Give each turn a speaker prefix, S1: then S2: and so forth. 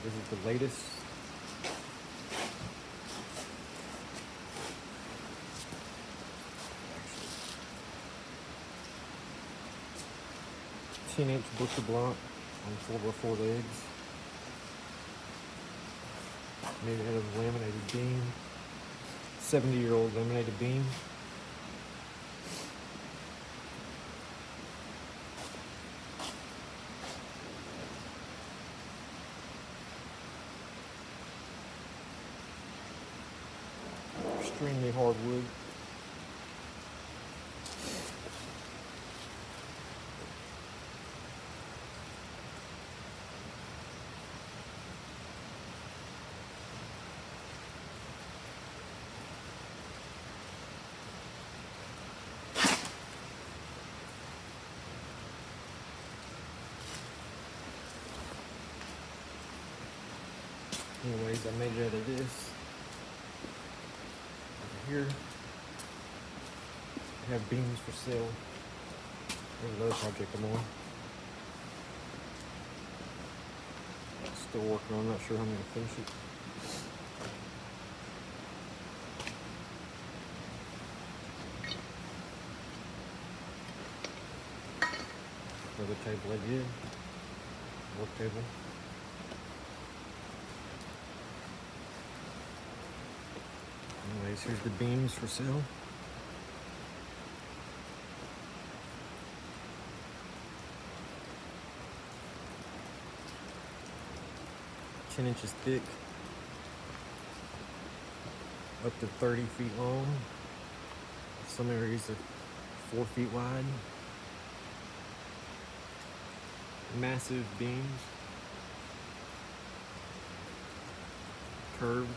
S1: This is the latest. Actually, 10-inch butcher block on 4x4 legs. Made out of laminated beam. 70-year-old laminated beam. Extremely hard wood. Anyways, I made it out of this. Over here, I have beams for sale. There's another project I'm on. Still working on, not sure how I'm gonna finish it. Another table again, work table. Anyways, here's the beams for sale. Ten inches thick, up to 30 feet long. Some areas are 4 feet wide. Massive beams, curved.